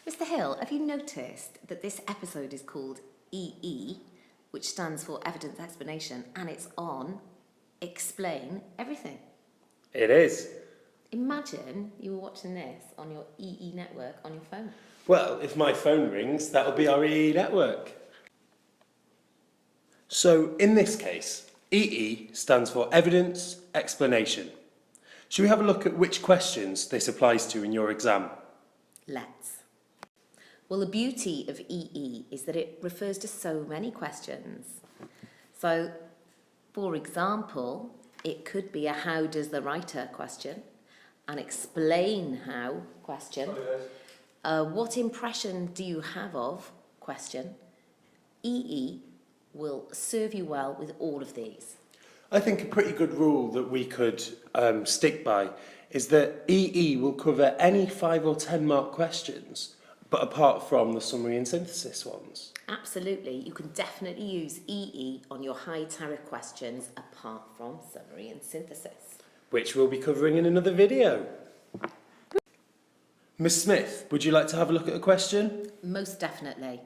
Mr. Hill, have you noticed that this episode is called EE, which stands for Evidence Explanation, and it's on Explain Everything? It is. Imagine you were watching this on your EE network on your phone. Well, if my phone rings, that'll be our EE network. So, in this case, EE stands for Evidence Explanation. Should we have a look at which questions this applies to in your exam? Let's. Well, the beauty of EE is that it refers to so many questions. So, for example, it could be a how does the writer question, an explain how question, what impression do you have of question. EE will serve you well with all of these. I think a pretty good rule that we could stick by is that EE will cover any 5 or 10 mark questions, but apart from the summary and synthesis ones. Absolutely, you can definitely use EE on your high tariff questions apart from summary and synthesis. Which we'll be covering in another video. Miss Smith, would you like to have a look at a question? Most definitely.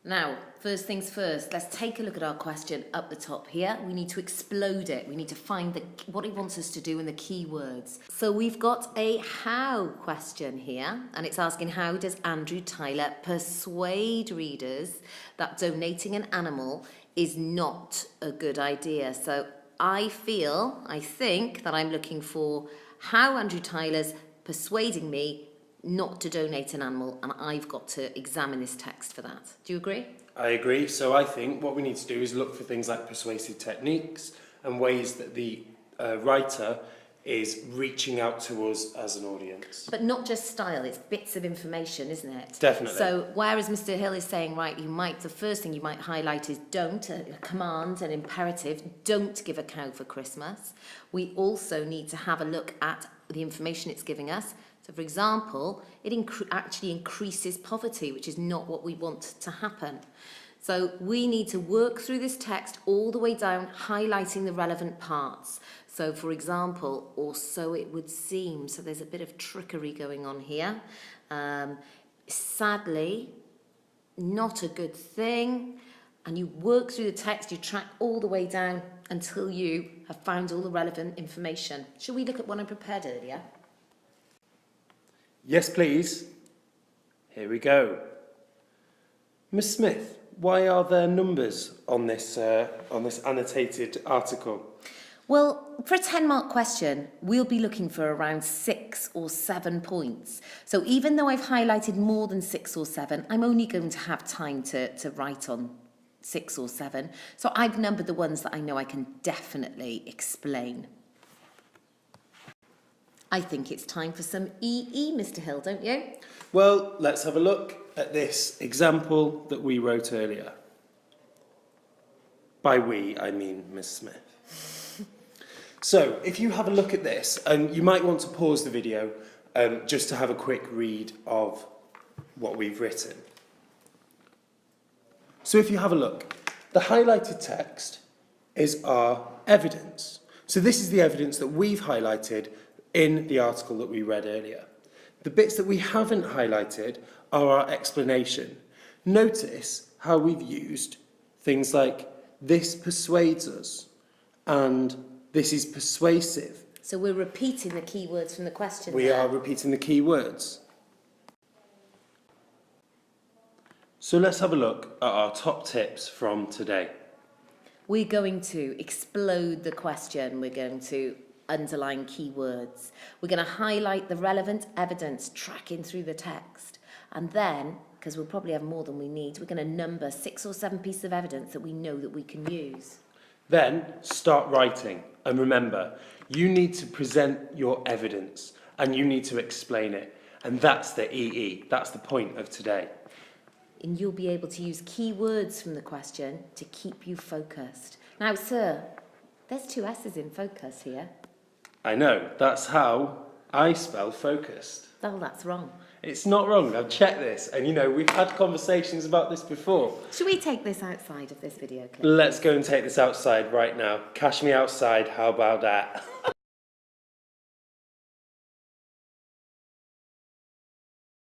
Now, first things first, let's take a look at our question up the top here. We need to explode it. We need to find what it wants us to do in the key words. So we've got a how question here, and it's asking how does Andrew Tyler persuade readers that donating an animal is not a good idea? So I think that I'm looking for how Andrew Tyler's persuading me not to donate an animal, and I've got to examine this text for that. Do you agree? I agree. So I think what we need to do is look for things like persuasive techniques and ways that the writer is reaching out to us as an audience. But not just style, it's bits of information, isn't it? Definitely. So whereas Mr. Hill is saying, right, the first thing you might highlight is don't, a command, an imperative, don't give a cow for Christmas. We also need to have a look at the information it's giving us. So, for example, it actually increases poverty, which is not what we want to happen. So we need to work through this text all the way down, highlighting the relevant parts. So, for example, or so it would seem. So there's a bit of trickery going on here. Sadly, not a good thing. And you work through the text, you track all the way down until you have found all the relevant information. Shall we look at what I prepared earlier? Yes, please. Here we go. Miss Smith, why are there numbers on this annotated article? Well, for a 10-mark question, we'll be looking for around 6 or 7 points. So even though I've highlighted more than 6 or 7, I'm only going to have time to write on 6 or 7. So I've numbered the ones that I know I can definitely explain. I think it's time for some EE, Mr. Hill, don't you? Well, let's have a look at this example that we wrote earlier. By we, I mean Miss Smith. So, if you have a look at this, and you might want to pause the video just to have a quick read of what we've written. So if you have a look, the highlighted text is our evidence. So this is the evidence that we've highlighted in the article that we read earlier. The bits that we haven't highlighted are our explanation. Notice how we've used things like this persuades us and this is persuasive. So we're repeating the key words from the question. We are repeating the key words. So let's have a look at our top tips from today. We're going to explode the question. We're going to underline key words. We're going to highlight the relevant evidence tracking through the text. And then, because we'll probably have more than we need, we're going to number 6 or 7 pieces of evidence that we know that we can use. Then start writing. And remember, you need to present your evidence and you need to explain it. And that's the EE. That's the point of today. And you'll be able to use key words from the question to keep you focused. Now, sir, there's 2 S's in focus here. I know, that's how I spell focused. Oh, that's wrong. It's not wrong, I've checked this, and we've had conversations about this before. Should we take this outside of this video clip? Let's go and take this outside right now. Cash me outside, how about that?